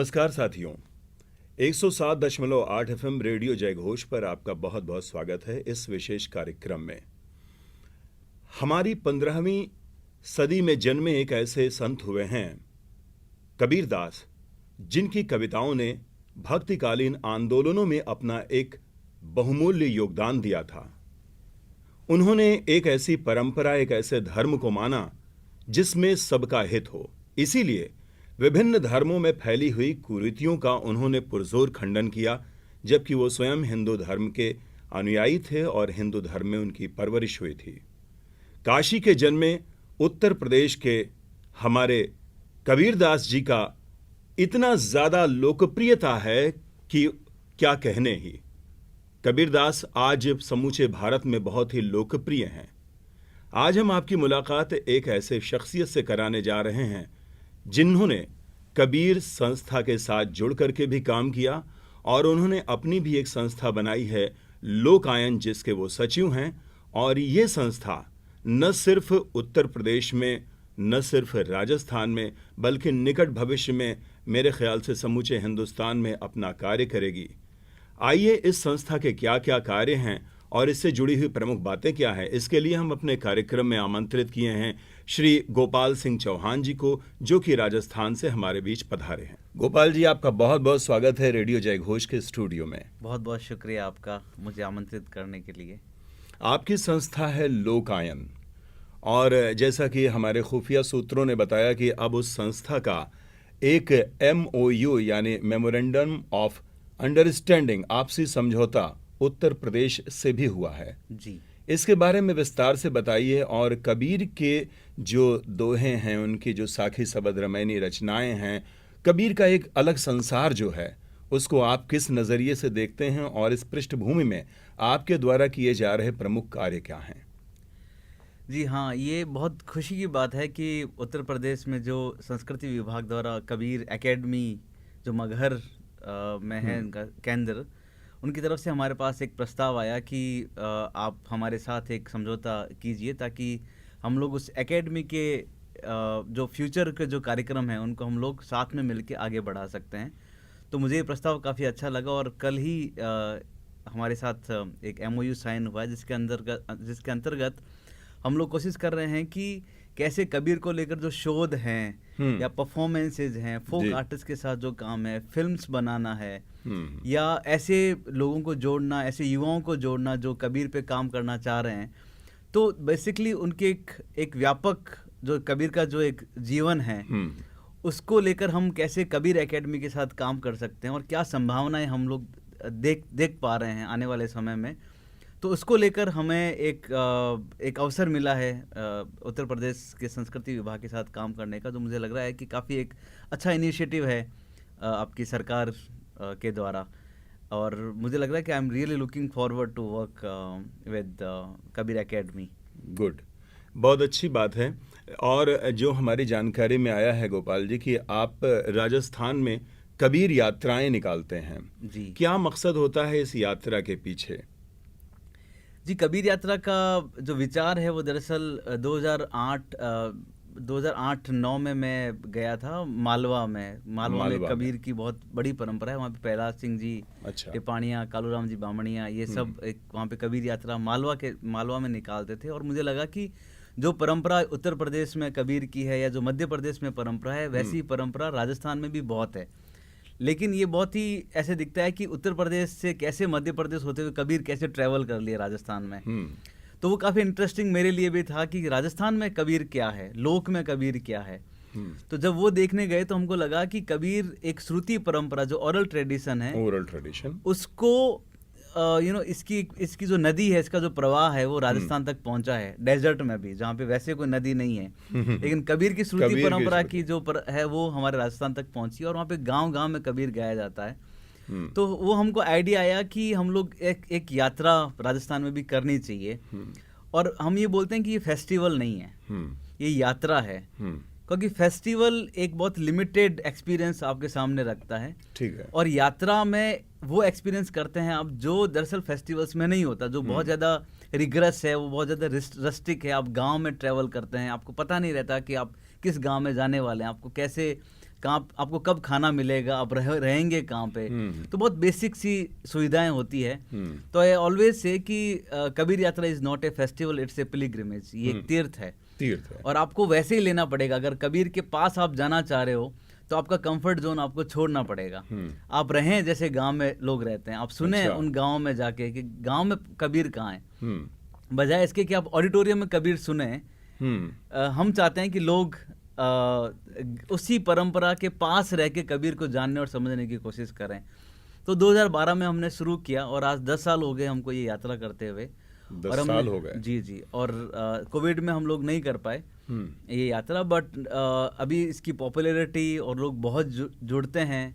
नमस्कार साथियों, 107.8 FM radio जयघोष पर आपका बहुत बहुत स्वागत है। इस विशेष कार्यक्रम में हमारी 15वीं सदी में जन्मे एक ऐसे संत हुए हैं कबीरदास, जिनकी कविताओं ने भक्तिकालीन आंदोलनों में अपना एक बहुमूल्य योगदान दिया था। उन्होंने एक ऐसी परंपरा, एक ऐसे धर्म को माना जिसमें सबका हित हो। इसीलिए विभिन्न धर्मों में फैली हुई कुरीतियों का उन्होंने पुरजोर खंडन किया, जबकि वो स्वयं हिंदू धर्म के अनुयायी थे और हिंदू धर्म में उनकी परवरिश हुई थी। काशी के जन्मे उत्तर प्रदेश के हमारे कबीरदास जी का इतना ज़्यादा लोकप्रियता है कि क्या कहने ही। कबीरदास आज समूचे भारत में बहुत ही लोकप्रिय हैं। आज हम आपकी मुलाकात एक ऐसे शख्सियत से कराने जा रहे हैं जिन्होंने कबीर संस्था के साथ जुड़ करके भी काम किया और उन्होंने अपनी भी एक संस्था बनाई है, लोकायन, जिसके वो सचिव हैं। और ये संस्था न सिर्फ उत्तर प्रदेश में, न सिर्फ राजस्थान में, बल्कि निकट भविष्य में मेरे ख्याल से समूचे हिंदुस्तान में अपना कार्य करेगी। आइए इस संस्था के क्या क्या कार्य हैं और इससे जुड़ी हुई प्रमुख बातें क्या हैं, इसके लिए हम अपने कार्यक्रम में आमंत्रित किए हैं श्री गोपाल सिंह चौहान जी को, जो कि राजस्थान से हमारे बीच पधारे हैं। गोपाल जी, आपका बहुत बहुत स्वागत है रेडियो जयघोष के स्टूडियो में। बहुत बहुत शुक्रिया आपका मुझे आमंत्रित करने के लिए। आपकी संस्था है लोकायन, और जैसा कि हमारे खुफिया सूत्रों ने बताया कि अब उस संस्था का एक MOU यानी मेमोरेंडम ऑफ अंडरस्टैंडिंग, आपसी समझौता उत्तर प्रदेश से भी हुआ है जी। इसके बारे में विस्तार से बताइए। और कबीर के जो दोहे हैं, उनकी जो साखी सबद रमैनी रचनाएं हैं, कबीर का एक अलग संसार जो है, उसको आप किस नज़रिए से देखते हैं और इस पृष्ठभूमि में आपके द्वारा किए जा रहे प्रमुख कार्य क्या हैं? जी हाँ, ये बहुत खुशी की बात है कि उत्तर प्रदेश में जो संस्कृति विभाग द्वारा कबीर एकेडमी जो मगहर में है इनका केंद्र, उनकी तरफ से हमारे पास एक प्रस्ताव आया कि आप हमारे साथ एक समझौता कीजिए ताकि हम लोग उस एकेडमी के जो फ्यूचर के जो कार्यक्रम हैं उनको हम लोग साथ में मिलकर आगे बढ़ा सकते हैं। तो मुझे ये प्रस्ताव काफ़ी अच्छा लगा और कल ही हमारे साथ एक MOU साइन हुआ है जिसके अंतर्गत हम लोग कोशिश कर रहे हैं कि कैसे कबीर को लेकर जो शोध हैं या परफॉर्मेंसेज हैं, फोक आर्टिस्ट के साथ जो काम है, फिल्म्स बनाना है या ऐसे लोगों को जोड़ना, ऐसे युवाओं को जोड़ना जो कबीर पे काम करना चाह रहे हैं। तो बेसिकली उनके एक व्यापक जो कबीर का जो एक जीवन है उसको लेकर हम कैसे कबीर एकेडमी के साथ काम कर सकते हैं और क्या संभावनाएं हम लोग देख पा रहे हैं आने वाले समय में। तो उसको लेकर हमें एक अवसर मिला है उत्तर प्रदेश के संस्कृति विभाग के साथ काम करने का, जो मुझे लग रहा है कि काफ़ी एक अच्छा इनिशिएटिव है आपकी सरकार के द्वारा। और मुझे लग रहा है कि I am really looking forward to work with Kabir academy. Good, बहुत अच्छी बात है। और जो हमारी जानकारी में आया है गोपाल जी कि आप राजस्थान में कबीर यात्राएं निकालते हैं जी। क्या मकसद होता है इस यात्रा के पीछे? जी, कबीर यात्रा का जो विचार है वो दरअसल 2008-9 में मैं गया था मालवा में कबीर की बहुत बड़ी परंपरा है। वहाँ पे पहलाज सिंह जी, टिपाणिया, कालूराम जी बामणिया, ये सब एक वहाँ पे कबीर यात्रा मालवा में निकालते थे। और मुझे लगा कि जो परंपरा उत्तर प्रदेश में कबीर की है या जो मध्य प्रदेश में परंपरा है, वैसी परंपरा राजस्थान में भी बहुत है। लेकिन ये बहुत ही ऐसे दिखता है कि उत्तर प्रदेश से कैसे मध्य प्रदेश होते हुए कबीर कैसे ट्रैवल कर लिया राजस्थान में। तो वो काफ़ी इंटरेस्टिंग मेरे लिए भी था कि राजस्थान में कबीर क्या है, लोक में कबीर क्या है। तो जब वो देखने गए तो हमको लगा कि कबीर एक श्रुति परंपरा जो ओरल ट्रेडिशन है, उसको इसकी जो नदी है, इसका जो प्रवाह है वो राजस्थान तक पहुंचा है, डेजर्ट में भी, जहाँ पे वैसे कोई नदी नहीं है। लेकिन कबीर की श्रुति परंपरा की जो है वो हमारे राजस्थान तक पहुंची और वहाँ पे गांव-गांव में कबीर गाया जाता है। तो वो हमको आइडिया आया कि हम लोग एक यात्रा राजस्थान में भी करनी चाहिए। और हम ये बोलते हैं कि ये फेस्टिवल नहीं है, ये यात्रा है, क्योंकि फेस्टिवल एक बहुत लिमिटेड एक्सपीरियंस आपके सामने रखता है। ठीक है। और यात्रा में वो एक्सपीरियंस करते हैं आप जो दरअसल फेस्टिवल्स में नहीं होता, जो बहुत ज़्यादा रिग्रेस है, वो बहुत ज़्यादा रस्टिक है। आप गांव में ट्रैवल करते हैं, आपको पता नहीं रहता कि आप किस गांव में जाने वाले हैं, आपको कैसे कहाँ आपको कब खाना मिलेगा, आप रहेंगे कहाँ पे, तो बहुत बेसिक सी सुविधाएं होती है। तो आई ऑलवेज से कि कबीर यात्रा is not a festival, it's a pilgrimage, ये एक तीर्थ है। और आपको वैसे ही लेना पड़ेगा। अगर कबीर के पास आप जाना चाह रहे हो तो आपका कंफर्ट जोन आपको छोड़ना पड़ेगा। आप रहें जैसे गांव में लोग रहते हैं, आप सुने अच्छा। उन गांव में जाके कि गांव में कबीर कहाँ है, बजाय इसके कि आप ऑडिटोरियम में कबीर सुने। हम चाहते हैं कि लोग उसी परंपरा के पास रह के कबीर को जानने और समझने की कोशिश करें। तो 2012 में हमने शुरू किया और आज 10 साल हो गए हमको ये यात्रा करते हुए। 10 साल हो गए। जी। और कोविड में हम लोग नहीं कर पाए ये यात्रा, बट अभी इसकी पॉपुलैरिटी और लोग बहुत जुड़ते हैं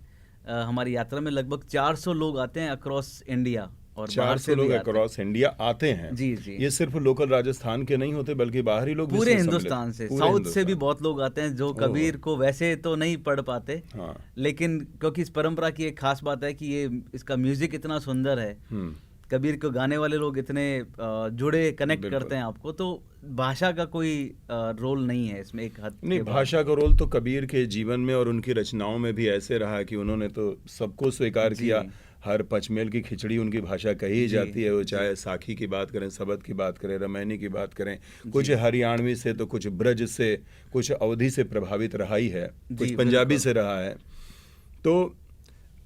हमारी यात्रा में। लगभग 400 लोग आते हैं अक्रॉस इंडिया, और 400 लोग अक्रॉस इंडिया आते हैं। जी। ये सिर्फ लोकल राजस्थान के नहीं होते बल्कि बाहरी लोग पूरे हिंदुस्तान से, साउथ से भी बहुत लोग आते हैं जो कबीर को वैसे तो नहीं पढ़ पाते, लेकिन क्योंकि इस परंपरा की एक खास बात है कि ये इसका म्यूजिक इतना सुंदर है, कबीर को गाने वाले लोग इतने जुड़े, कनेक्ट करते हैं आपको, तो भाषा का कोई रोल नहीं है इसमें। एक हद नहीं, भाषा का रोल तो कबीर के जीवन में और उनकी रचनाओं में भी ऐसे रहा कि उन्होंने तो सबको स्वीकार किया। हर पचमेल की खिचड़ी उनकी भाषा कही जाती है, वो चाहे साखी की बात करें, सबद की बात करें, रामायणी की बात करें, कुछ हरियाणवी से तो कुछ ब्रज से, कुछ अवधी से प्रभावित रहा ही है, कुछ पंजाबी से रहा है। तो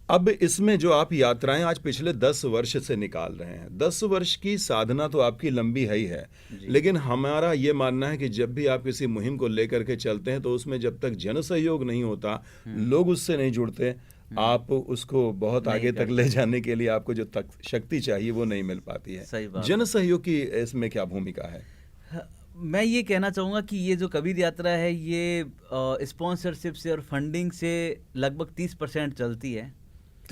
अब इसमें जो आप यात्राएं आज पिछले 10 वर्ष से निकाल रहे हैं, 10 वर्ष की साधना तो आपकी लंबी है ही है, लेकिन हमारा ये मानना है कि जब भी आप किसी मुहिम को लेकर के चलते हैं तो उसमें जब तक जन सहयोग नहीं होता, लोग उससे नहीं जुड़ते, आप उसको बहुत आगे तक ले जाने के लिए आपको जो शक्ति चाहिए वो नहीं मिल पाती है। सही बात। जन सहयोग की इसमें क्या भूमिका है? मैं ये कहना चाहूँगा कि ये जो कबीर यात्रा है ये स्पॉन्सरशिप से और फंडिंग से लगभग 30% चलती है।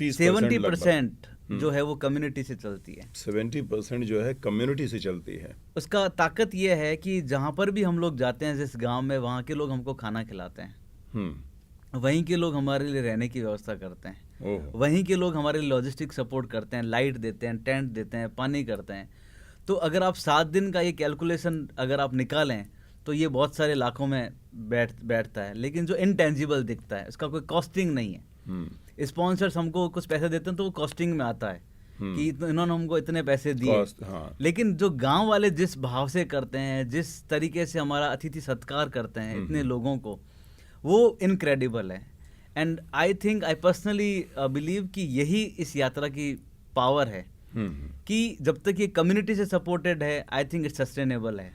70% जो है वो कम्युनिटी से चलती है। 70% जो है कम्युनिटी से चलती है। उसका ताकत ये है कि जहाँ पर भी हम लोग जाते हैं, जिस गांव में, वहाँ के लोग हमको खाना खिलाते हैं, वहीं के लोग हमारे लिए रहने की व्यवस्था करते हैं, वहीं के लोग हमारे लिए लॉजिस्टिक सपोर्ट करते हैं, लाइट देते हैं, टेंट देते हैं, पानी करते हैं। तो अगर आप 7 दिन का ये कैलकुलेशन अगर आप निकालें तो ये बहुत सारे लाखों में बैठता है, लेकिन जो इनटेंजिबल दिखता है उसका कोई कॉस्टिंग नहीं है। स्पॉन्सर्स हमको कुछ पैसे देते हैं तो वो कॉस्टिंग में आता है कि इन्होंने हमको इतने पैसे दिए, लेकिन जो गांव वाले जिस भाव से करते हैं, जिस तरीके से हमारा अतिथि सत्कार करते हैं इतने लोगों को, वो इनक्रेडिबल है। And I think, I personally believe कि यही इस यात्रा की पावर है कि जब तक ये कम्युनिटी से सपोर्टेड है, आई थिंक इट्स सस्टेनेबल है।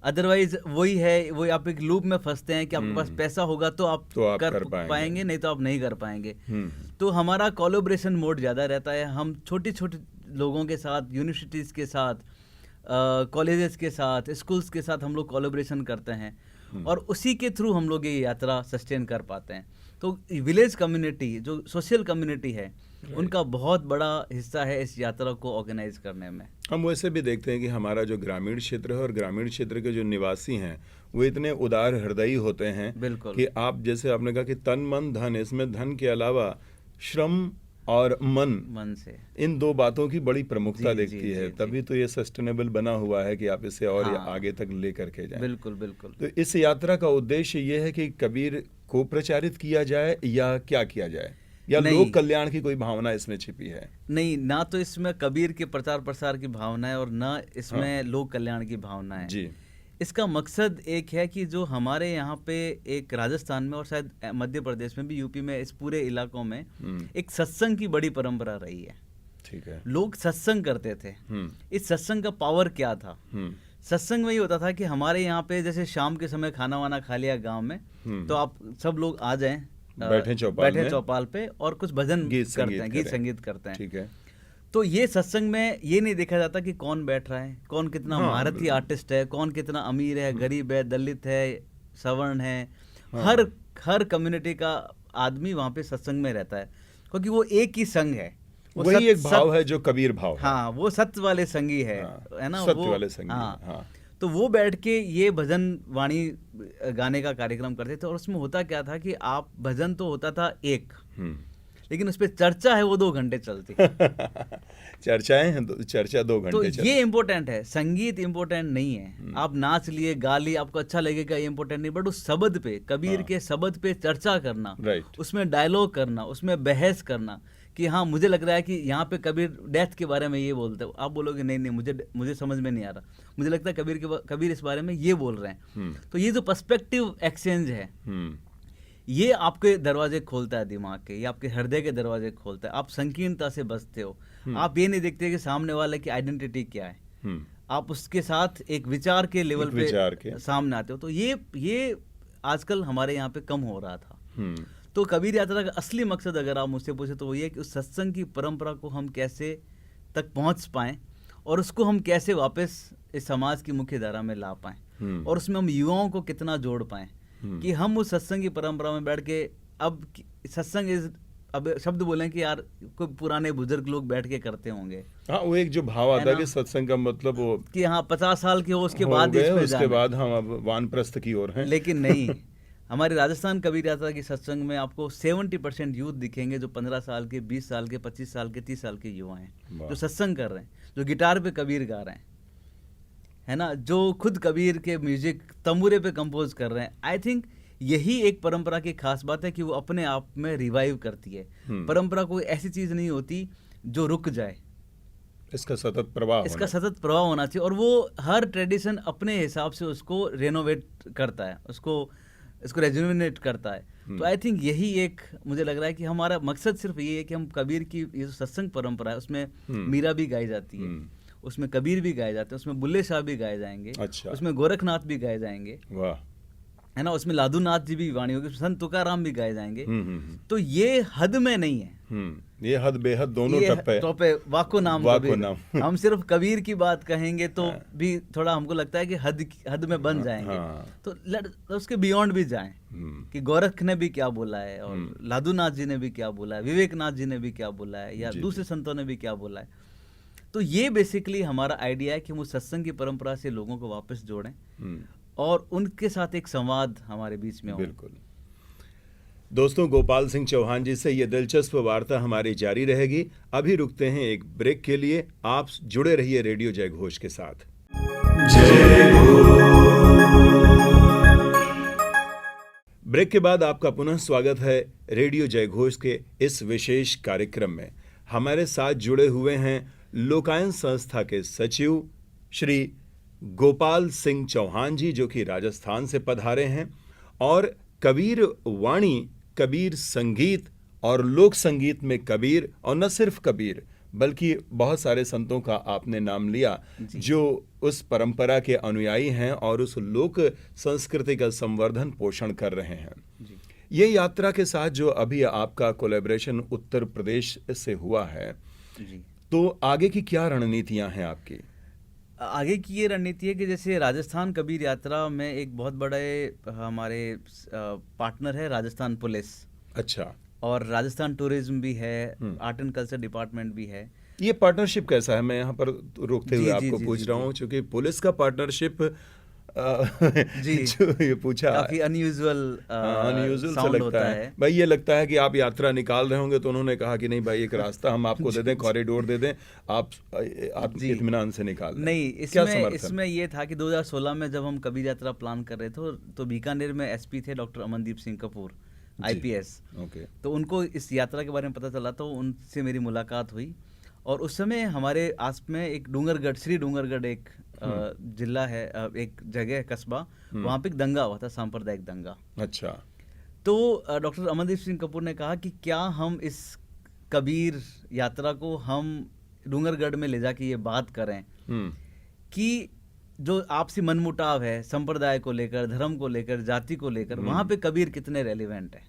अदरवाइज वही है, वो आप एक लूप में फंसते हैं कि आपके पास पैसा होगा तो आप कर पाएंगे, नहीं तो आप नहीं कर पाएंगे। तो हमारा कोलैबोरेशन मोड ज़्यादा रहता है। हम छोटे छोटे लोगों के साथ, यूनिवर्सिटीज़ के साथ, कॉलेजेस के साथ, स्कूल्स के साथ हम लोग कोलैबोरेशन करते हैं और उसी के थ्रू हम लोग ये यात्रा सस्टेन कर पाते हैं। तो विलेज कम्युनिटी, जो सोशल कम्युनिटी है, उनका बहुत बड़ा हिस्सा है इस यात्रा को ऑर्गेनाइज करने में। हम वैसे भी देखते हैं कि हमारा जो ग्रामीण क्षेत्र है और ग्रामीण क्षेत्र के जो निवासी हैं वो इतने उदार हृदयी होते हैं कि आप जैसे आपने कहा कि तन मन धन, इसमें धन के अलावा श्रम और मन से, इन 2 बातों की बड़ी प्रमुखता दिखती है। तभी तो ये सस्टेनेबल बना हुआ है कि आप इसे और आगे तक ले करके जाएं। बिल्कुल बिल्कुल। तो इस यात्रा का उद्देश्य ये है कि कबीर को प्रचारित किया जाए या क्या किया जाए, या लोक कल्याण की कोई भावना इसमें छिपी है? नहीं, ना तो इसमें कबीर के प्रचार प्रसार की भावना है और ना इसमें लोक कल्याण की भावना है जी। इसका मकसद एक है कि जो हमारे यहाँ पे एक राजस्थान में और शायद मध्य प्रदेश में भी, यूपी में, इस पूरे इलाकों में एक सत्संग की बड़ी परंपरा रही है। ठीक है। लोग सत्संग करते थे। इस सत्संग का पावर क्या था? सत्संग में ये होता था कि हमारे यहाँ पे जैसे शाम के समय खाना वाना खा लिया गांव में, तो आप सब लोग आ जाएं, बैठे चौपाल पे और कुछ भजन करते हैं, गीत संगीत करते हैं। ठीक है। तो ये सत्संग में ये नहीं देखा जाता कि कौन बैठ रहा है, कौन कितना महारथी आर्टिस्ट है, कौन कितना अमीर है, गरीब है, दलित है, सवर्ण है। हर कम्युनिटी का आदमी वहाँ पे सत्संग में रहता है, क्योंकि वो एक ही संघ है। वही एक भाव है जो कबीर भाव है। हाँ, वो सत्य वाले संगी है ना, सत्य वाले संगी। तो वो बैठ के ये भजन वाणी गाने का कार्यक्रम करते थे। और उसमें होता क्या था कि आप, भजन तो होता था एक, लेकिन उस पर चर्चा है वो 2 घंटे चलती। चर्चाएं हैं, चर्चा 2 तो घंटे चलती। ये इम्पोर्टेंट है, संगीत इम्पोर्टेंट नहीं है। आप नाच लिए, गा लिए, आपको अच्छा लगेगा, ये इम्पोर्टेंट नहीं, बट उस शब्द पे, कबीर के शब्द पे चर्चा करना, राइट। उसमें डायलॉग करना, उसमें बहस करना कि हाँ मुझे लग रहा है कि यहाँ पे कबीर डेथ के बारे में ये बोलते हो, आप बोलोगे नहीं नहीं मुझे समझ में नहीं आ रहा, मुझे लगता है कबीर इस बारे में ये बोल रहे हैं। तो ये जो पर्सपेक्टिव एक्सचेंज है, ये आपके दरवाजे खोलता है दिमाग के, ये आपके हृदय के दरवाजे खोलता है। आप संकीर्णता से बचते हो, आप ये नहीं देखते कि सामने वाले की आइडेंटिटी क्या है, आप उसके साथ एक विचार के लेवल पे सामने आते हो। तो ये आजकल हमारे यहाँ पे कम हो रहा था। तो कबीर यात्रा का असली मकसद अगर आप मुझसे पूछे तो वो ये कि उस सत्संग की परंपरा को हम कैसे तक पहुंच पाएं और उसको हम कैसे वापस इस समाज की मुख्य धारा में ला पाएं, और उसमें हम युवाओं को कितना जोड़ पाएं कि हम उस सत्संग की परंपरा में बैठ के, अब सत्संग अब शब्द बोलें कि यार कोई पुराने बुजुर्ग लोग बैठ के करते होंगे। हाँ, वो एक जो भाव आता है कि सत्संग का मतलब वो कि हाँ 50 साल के हो उसके बाद उसके बाद हम अब वानप्रस्थ की ओर हैं। लेकिन नहीं, हमारी राजस्थान कबीर यात्रा की सत्संग में आपको 70% यूथ दिखेंगे जो 15 साल के, 20 साल के, 25 साल के, 30 साल के युवा हैं, जो सत्संग कर रहे हैं, जो गिटार पे कबीर गा रहे हैं, है ना, जो खुद कबीर के म्यूजिक तंबूरे पे कंपोज कर रहे हैं। आई थिंक यही एक परंपरा की खास बात है कि वो अपने आप में रिवाइव करती है। परंपरा कोई ऐसी चीज नहीं होती जो रुक जाए, इसका सतत प्रवाह होना चाहिए, और वो हर ट्रेडिशन अपने हिसाब से उसको रेनोवेट करता है, इसको रेजुविनेट करता है। तो आई थिंक यही एक मुझे लग रहा है कि हमारा मकसद सिर्फ ये है कि हम कबीर की ये जो सत्संग परंपरा है उसमें मीरा भी गाई जाती है, उसमें कबीर भी गाए जाते हैं, उसमें बुल्ले शाह भी गाए जाएंगे, अच्छा। उसमें गोरखनाथ भी गाए जाएंगे, वाह, है ना, उसमें लादूनाथ जी भी वाणी होगी, संत तुकाराम भी गाए जाएंगे। तो ये हद में नहीं है, ये हद बेहद दोनों टप्पे वाको नाम हम सिर्फ कबीर की बात कहेंगे तो भी थोड़ा हमको लगता है कि हद में बन जाएंगे। तो उसके बियॉन्ड भी जाएं कि गोरख ने भी क्या बोला है, और लादूनाथ जी ने भी क्या बोला है, विवेकनाथ जी ने भी क्या बोला है, या दूसरे संतों ने भी क्या बोला है। तो ये बेसिकली हमारा आइडिया है कि हम उस सत्संग की परंपरा से लोगों को वापस जोड़ें और उनके साथ एक संवाद हमारे बीच में हो। बिल्कुल। दोस्तों, गोपाल सिंह चौहान जी से ये दिलचस्प वार्ता हमारी जारी रहेगी। अभी रुकते हैं एक ब्रेक के लिए। आप जुड़े रहिए रेडियो जय घोष के साथ। ब्रेक के बाद आपका पुनः स्वागत है रेडियो जय घोष के इस विशेष कार्यक्रम में। हमारे साथ जुड़े हुए हैं लोकायन संस्था के सचिव श्री गोपाल सिंह चौहान जी, जो कि राजस्थान से पधारे हैं, और कबीर वाणी, कबीर संगीत और लोक संगीत में कबीर, और न सिर्फ कबीर बल्कि बहुत सारे संतों का आपने नाम लिया जो उस परंपरा के अनुयायी हैं और उस लोक संस्कृति का संवर्धन पोषण कर रहे हैं। ये यात्रा के साथ जो अभी आपका कोलैबोरेशन उत्तर प्रदेश से हुआ है, तो आगे की क्या रणनीतियां हैं आपकी? आगे की ये रणनीति है कि जैसे राजस्थान कबीर यात्रा में एक बहुत बड़े हमारे पार्टनर है राजस्थान पुलिस। अच्छा। और राजस्थान टूरिज्म भी है, आर्ट एंड कल्चर डिपार्टमेंट भी है। ये पार्टनरशिप कैसा है? मैं यहाँ पर रोकते हुए आपको पूछ रहा हूँ, क्योंकि पुलिस का पार्टनरशिप जो ये पूछा काफी अनयूजुअल सा लगता है भाई। ये लगता है कि आप यात्रा निकाल रहे होंगे तो उन्होंने कहा कि नहीं भाई, एक रास्ता हम आपको दे दें, कॉरिडोर दे दें, आप इत्मीनान से निकाल दें। नहीं, इसमें ये था कि 2016 में जब हम कबीर यात्रा प्लान कर रहे थे तो बीकानेर में एसपी थे डॉक्टर अमनदीप सिंह कपूर, IPS। तो उनको इस यात्रा के बारे में पता चला, तो उनसे मेरी मुलाकात हुई, और उस समय हमारे आस में एक डूंगरगढ़, श्री डूंगरगढ़ एक जिला है, एक जगह है, कस्बा, वहाँ पे एक दंगा हुआ था, सांप्रदायिक दंगा। अच्छा। तो डॉक्टर अमनदीप सिंह कपूर ने कहा कि क्या हम इस कबीर यात्रा को हम डूंगरगढ़ में ले जाके ये बात करें कि जो आपसी मनमुटाव है संप्रदाय को लेकर, धर्म को लेकर, जाति को लेकर, वहाँ पे कबीर कितने रेलिवेंट है।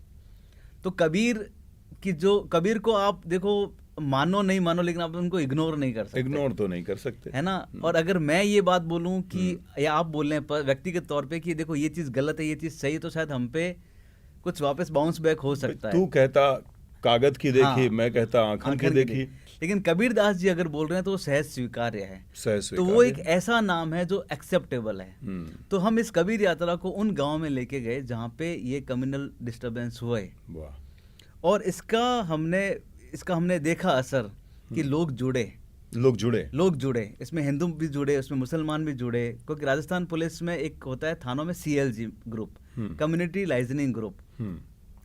तो कबीर को आप देखो, मानो नहीं मानो, लेकिन आप उनको इग्नोर नहीं कर सकते। इग्नोर तो नहीं कर सकते, है ना। और अगर मैं ये बात बोलूं कि या आप बोल रहे हैं व्यक्तिगत तौर पे कि देखो ये चीज गलत है, ये चीज सही है, तो शायद हम पे कुछ वापस बाउंस बैक हो सकता है। तू कहता कागज की देखी, मैं कहता आंखों की देखी। लेकिन कबीर दास जी अगर बोल रहे हैं तो वो सहज स्वीकार्य है, तो वो एक ऐसा नाम है जो एक्सेप्टेबल है। तो हम इस कबीर यात्रा को उन गाँव में लेके गए जहाँ पे ये कम्युनल डिस्टर्बेंस हुए, और इसका हमने देखा असर कि लोग जुड़े, इसमें हिंदू भी जुड़े, उसमें मुसलमान भी जुड़े, क्योंकि राजस्थान पुलिस में एक होता है थानों में CLG group, community liaisoning group,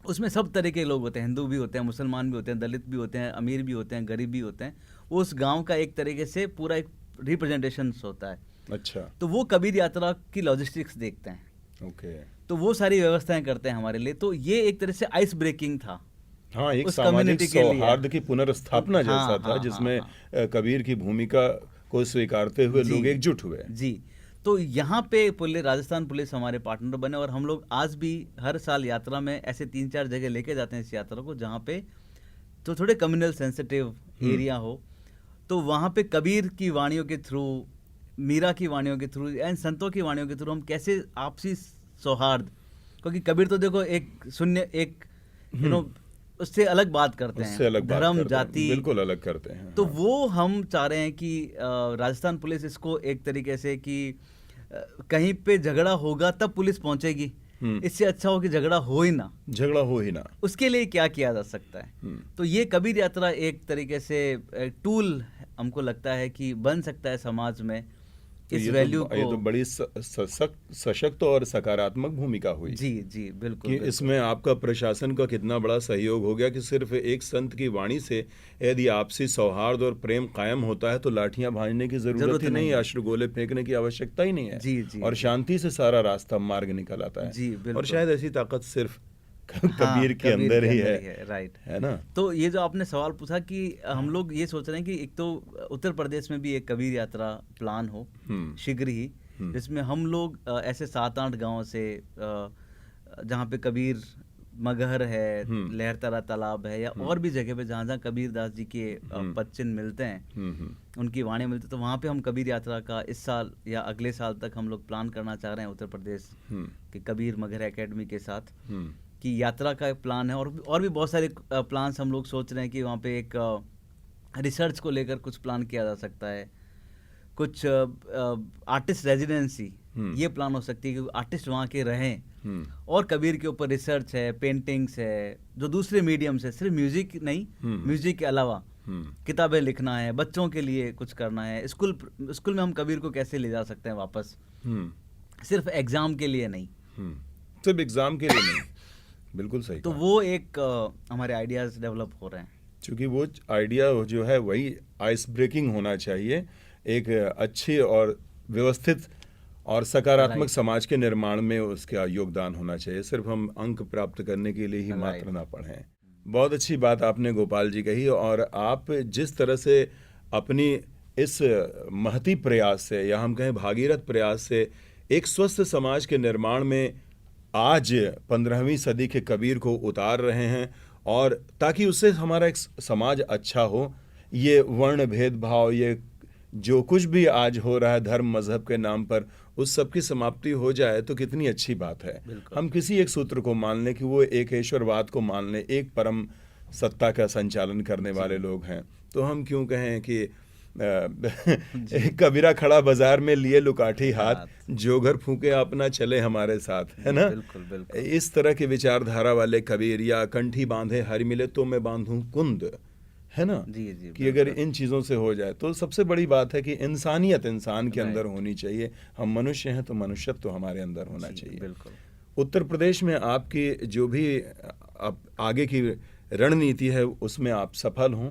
उसमें सब तरह के लोग होते हैं, हिंदू भी होते हैं, मुसलमान भी होते हैं, दलित भी होते हैं, अमीर भी होते हैं, गरीब भी होते हैं। उस गांव का एक तरीके से पूरा एक रिप्रेजेंटेशन होता है। अच्छा। तो वो कबीर यात्रा की लॉजिस्टिक्स देखते हैं। ओके। तो वो सारी व्यवस्थाएं करते हैं हमारे लिए। तो ये एक तरह से आइस ब्रेकिंग था। हाँ, एक उस सामाजिक कम्युनिटी के लिए। सौहार्द की पुनर्स्थापना हाँ, जैसा था, हाँ, जिसमें हाँ। कबीर की भूमिका को स्वीकारते हुए जी, लोग एकजुट हुए। जी। तो यहाँ पे राजस्थान पुलिस हमारे पार्टनर बने, और हम लोग आज भी हर साल यात्रा में ऐसे 3-4 जगह लेके जाते हैं इस यात्रा को, जहाँ पे तो थोड़े कम्युनल सेंसिटिव एरिया हो, तो वहाँ पे कबीर की वाणियों के थ्रू, मीरा की वाणियों के थ्रू, एंड संतों की वाणियों के थ्रू हम कैसे आपसी सौहार्द, क्योंकि कबीर तो देखो एक उससे अलग बात करते हैं, उससे अलग बात धर्म, करते हैं, जाति, बिल्कुल अलग करते हैं। तो हाँ। वो हम चाह रहे हैं कि राजस्थान पुलिस इसको एक तरीके से कि कहीं पे झगड़ा होगा तब पुलिस पहुंचेगी, इससे अच्छा हो कि झगड़ा हो ही ना, उसके लिए क्या किया जा सकता है। तो ये कबीर यात्रा एक तरीके से टूल हमको लगता है कि बन सकता है समाज में तो इस वैल्यू को। ये तो बड़ी सशक्त और सकारात्मक भूमिका हुई। जी जी, बिल्कुल, कि बिल्कुल। इसमें आपका प्रशासन का कितना बड़ा सहयोग हो गया कि सिर्फ एक संत की वाणी से यदि आपसी सौहार्द और प्रेम कायम होता है तो लाठियां भांजने की जरूरत ही नहीं है, अश्रुगोले फेंकने की आवश्यकता ही नहीं है। जी, जी, और जी। शांति से सारा रास्ता मार्ग निकल आता है। जी, बिल्कुल। और शायद ऐसी ताकत सिर्फ हाँ, कबीर के अंदर ही है। राइट, है ना। तो ये जो आपने सवाल पूछा कि हम लोग ये सोच रहे हैं कि एक तो उत्तर प्रदेश में भी एक कबीर यात्रा प्लान हो शीघ्र ही, जिसमें हम लोग ऐसे 7-8 गांव से जहाँ पे कबीर मगहर है, लहरतरा तालाब है, या और भी जगह पे जहाँ कबीर दास जी के पद चिन्ह मिलते हैं, उनकी वाणी मिलती है, तो वहाँ पे हम कबीर यात्रा का इस साल या अगले साल तक हम लोग प्लान करना चाह रहे हैं उत्तर प्रदेश के कबीर मगहर एकेडमी के साथ, कि यात्रा का एक प्लान है। और भी बहुत सारे प्लान्स हम लोग सोच रहे हैं कि वहाँ पे एक रिसर्च को लेकर कुछ प्लान किया जा सकता है, कुछ आर्टिस्ट रेजिडेंसी, ये प्लान हो सकती है कि आर्टिस्ट वहाँ के रहें, और कबीर के ऊपर रिसर्च है, पेंटिंग्स है, जो दूसरे मीडियम से, सिर्फ म्यूजिक नहीं, म्यूजिक के अलावा किताबें लिखना है, बच्चों के लिए कुछ करना है, स्कूल में हम कबीर को कैसे ले जा सकते हैं वापस, सिर्फ एग्जाम के लिए नहीं, सिर्फ एग्जाम के लिए नहीं। बिल्कुल सही। तो वो एक हमारे आइडियाज डेवलप हो रहे हैं, क्योंकि वो आइडिया जो है वही आइस ब्रेकिंग होना चाहिए, एक अच्छी और व्यवस्थित और सकारात्मक समाज के निर्माण में उसका योगदान होना चाहिए। सिर्फ हम अंक प्राप्त करने के लिए ही मात्र ना पढ़ें। बहुत अच्छी बात आपने गोपाल जी कही, और आप जिस तरह से अपनी इस महती प्रयास से, या हम कहें भागीरथ प्रयास से, एक स्वस्थ समाज के निर्माण में आज 15वीं सदी के कबीर को उतार रहे हैं, और ताकि उससे हमारा एक समाज अच्छा हो, ये वर्ण भेदभाव, ये जो कुछ भी आज हो रहा है धर्म मजहब के नाम पर, उस सब की समाप्ति हो जाए तो कितनी अच्छी बात है। हम किसी एक सूत्र को मान लें कि वो एक ईश्वरवाद को मान लें, एक परम सत्ता का संचालन करने वाले लोग हैं, तो हम क्यों कहें कि कबीरा खड़ा बाजार में लिए लुकाठी हाथ, जो घर फूके अपना चले हमारे साथ, है ना। बिल्कुल, बिल्कुल। इस तरह की विचारधारा वाले कबीर, या कंठी बांधे हरि मिले तो मैं बांधूं कुंद, है ना। जी जी, कि अगर इन चीज़ों से हो जाए तो सबसे बड़ी बात है कि इंसानियत इंसान के अंदर होनी चाहिए। हम मनुष्य हैं तो मनुष्यत्व तो हमारे अंदर होना चाहिए। बिल्कुल। उत्तर प्रदेश में आपकी जो भी आगे की रणनीति है उसमें आप सफल हों,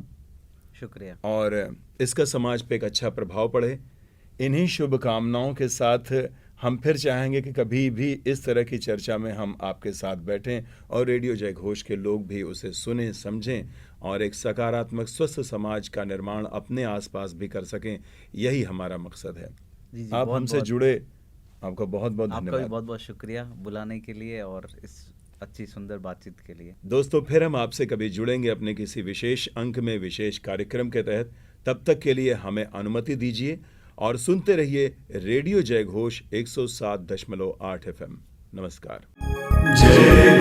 शुक्रिया, और इसका समाज पे एक अच्छा प्रभाव पड़े। इन्हीं शुभकामनाओं के साथ हम फिर चाहेंगे कि कभी भी इस तरह की चर्चा में हम आपके साथ बैठें, और रेडियो जय घोष के लोग भी उसे सुनें, समझें, और एक सकारात्मक स्वस्थ समाज का निर्माण अपने आसपास भी कर सकें। यही हमारा मकसद है। जी, आप हमसे जुड़े, आपका बहुत बहुत धन्यवाद। आपका भी बहुत बहुत शुक्रिया बुलाने के लिए और इस अच्छी सुंदर बातचीत के लिए। दोस्तों, फिर हम आपसे कभी जुड़ेंगे अपने किसी विशेष अंक में, विशेष कार्यक्रम के तहत। तब तक के लिए हमें अनुमति दीजिए और सुनते रहिए रेडियो जय घोष 107.8 FM। नमस्कार। जय